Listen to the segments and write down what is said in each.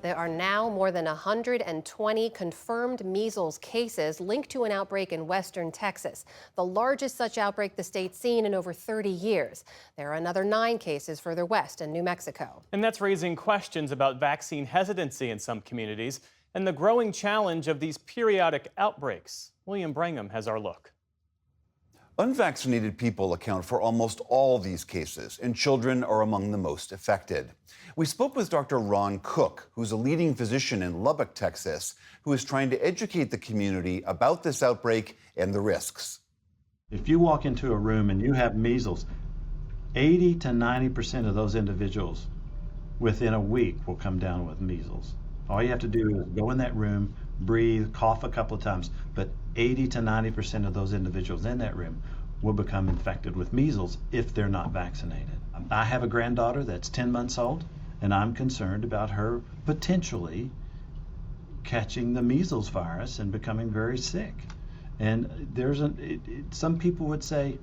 There are now more than 120 confirmed measles cases linked to an outbreak in western Texas, the largest such outbreak the state's seen in over 30 years. There are another 9 cases further west in New Mexico. And that's raising questions about vaccine hesitancy in some communities and the growing challenge of these periodic outbreaks. William Brangham has our look. Unvaccinated people account for almost all these cases, and children are among the most affected. We spoke with Dr. Ron Cook, who's a leading physician in Lubbock, Texas, who is trying to educate the community about this outbreak and the risks. If you walk into a room and you have measles, 80 to 90% of those individuals within a week will come down with measles. All you have to do is go in that room, breathe, cough a couple of times, but 80 to 90% of those individuals in that room will become infected with measles if they're not vaccinated. I have a granddaughter that's 10 months old, and I'm concerned about her potentially catching the measles virus and becoming very sick. And some people would say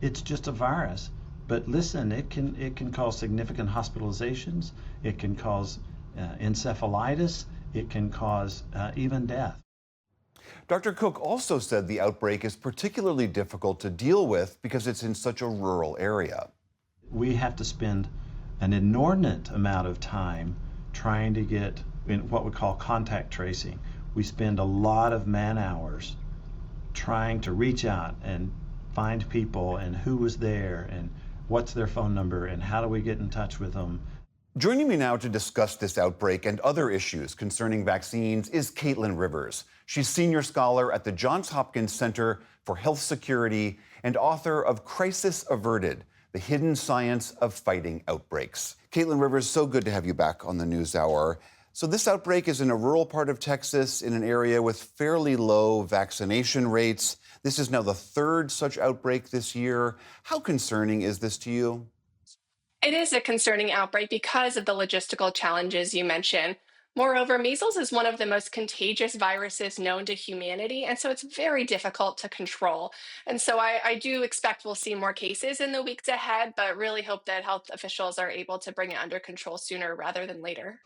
it's just a virus, but listen, it can cause significant hospitalizations, it can cause encephalitis, it can cause even death. Dr. Cook also said the outbreak is particularly difficult to deal with because it's in such a rural area. We have to spend an inordinate amount of time trying to get in what we call contact tracing. We spend a lot of man hours trying to reach out and find people and who was there and what's their phone number and how do we get in touch with them. Joining me now to discuss this outbreak and other issues concerning vaccines is Caitlin Rivers. She's senior scholar at the Johns Hopkins Center for Health Security and author of Crisis Averted, The Hidden Science of Fighting Outbreaks. Caitlin Rivers, so good to have you back on the News Hour. So this outbreak is in a rural part of Texas in an area with fairly low vaccination rates. This is now the 3rd such outbreak this year. How concerning is this to you? It is a concerning outbreak because of the logistical challenges you mentioned. Moreover, measles is one of the most contagious viruses known to humanity, and so it's very difficult to control. And so I do expect we'll see more cases in the weeks ahead, but really hope that health officials are able to bring it under control sooner rather than later.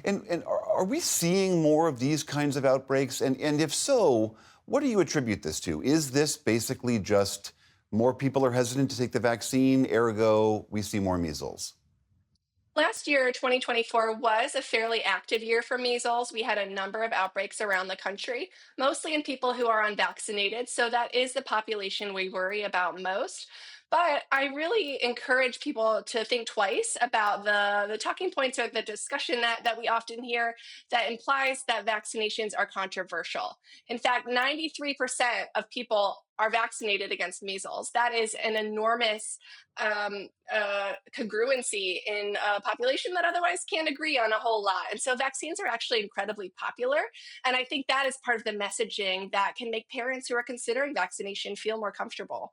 And are we seeing more of these kinds of outbreaks? And if so, what do you attribute this to? Is this basically just more people are hesitant to take the vaccine, ergo, we see more measles? Last year, 2024, was a fairly active year for measles. We had a number of outbreaks around the country, mostly in people who are unvaccinated. So that is the population we worry about most. But I really encourage people to think twice about the talking points or the discussion that we often hear that implies that vaccinations are controversial. In fact, 93% of people are vaccinated against measles. That is an enormous congruency in a population that otherwise can't agree on a whole lot. And so vaccines are actually incredibly popular. And I think that is part of the messaging that can make parents who are considering vaccination feel more comfortable.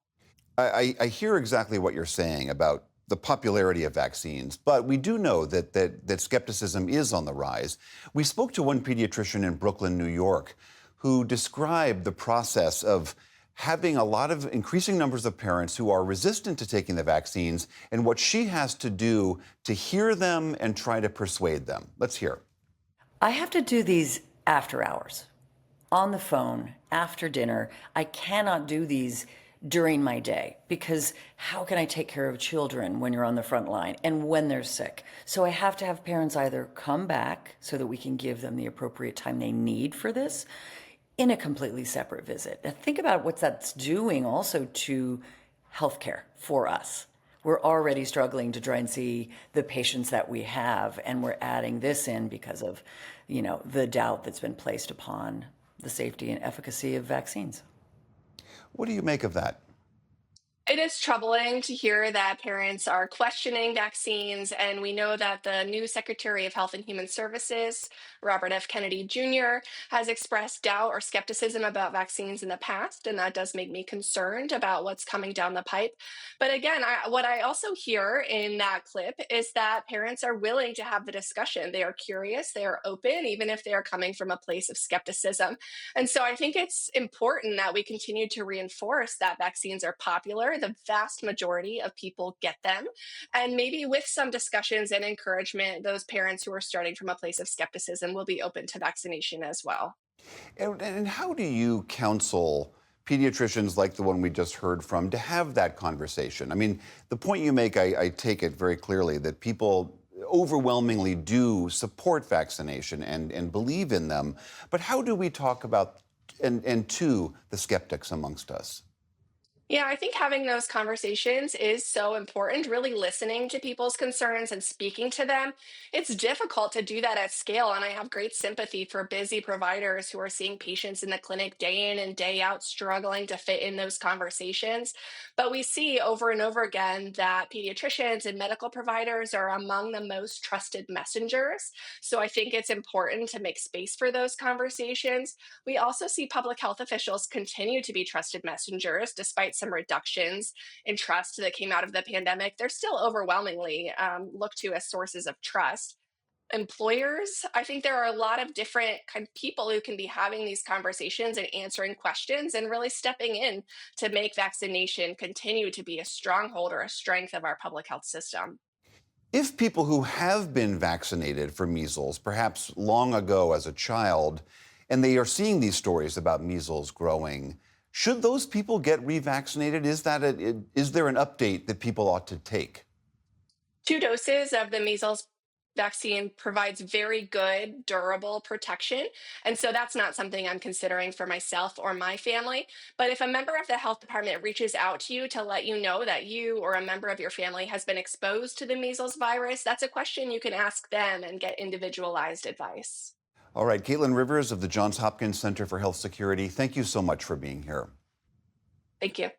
I hear exactly what you're saying about the popularity of vaccines, but we do know that skepticism is on the rise. We spoke to one pediatrician in Brooklyn, New York, who described the process of having a lot of increasing numbers of parents who are resistant to taking the vaccines and what she has to do to hear them and try to persuade them. Let's hear. I have to do these after hours, on the phone, after dinner. I cannot do these during my day because how can I take care of children when you're on the front line and when they're sick? So I have to have parents either come back so that we can give them the appropriate time they need for this in a completely separate visit. Now think about what that's doing also to healthcare for us. We're already struggling to try and see the patients that we have, and we're adding this in because of, the doubt that's been placed upon the safety and efficacy of vaccines. What do you make of that? It is troubling to hear that parents are questioning vaccines, and we know that the new Secretary of Health and Human Services, Robert F. Kennedy Jr., has expressed doubt or skepticism about vaccines in the past, and that does make me concerned about what's coming down the pipe. But again, what I also hear in that clip is that parents are willing to have the discussion. They are curious, they are open, even if they are coming from a place of skepticism. And so I think it's important that we continue to reinforce that vaccines are popular, far, the vast majority of people get them. And maybe with some discussions and encouragement, those parents who are starting from a place of skepticism will be open to vaccination as well. And how do you counsel pediatricians like the one we just heard from to have that conversation? I mean, the point you make, I take it very clearly that people overwhelmingly do support vaccination and believe in them. But how do we talk about and to the skeptics amongst us? Yeah, I think having those conversations is so important, really listening to people's concerns and speaking to them. It's difficult to do that at scale, and I have great sympathy for busy providers who are seeing patients in the clinic day in and day out, struggling to fit in those conversations. But we see over and over again that pediatricians and medical providers are among the most trusted messengers. So I think it's important to make space for those conversations. We also see public health officials continue to be trusted messengers despite some reductions in trust that came out of the pandemic. They're still overwhelmingly looked to as sources of trust. Employers, I think there are a lot of different kind of people who can be having these conversations and answering questions and really stepping in to make vaccination continue to be a stronghold or a strength of our public health system. If people who have been vaccinated for measles, perhaps long ago as a child, and they are seeing these stories about measles growing, should those people get revaccinated? Is there an update that people ought to take? 2 doses of the measles vaccine provides very good, durable protection. And so that's not something I'm considering for myself or my family. But if a member of the health department reaches out to you to let you know that you or a member of your family has been exposed to the measles virus, that's a question you can ask them and get individualized advice. All right, Caitlin Rivers of the Johns Hopkins Center for Health Security, thank you so much for being here. Thank you.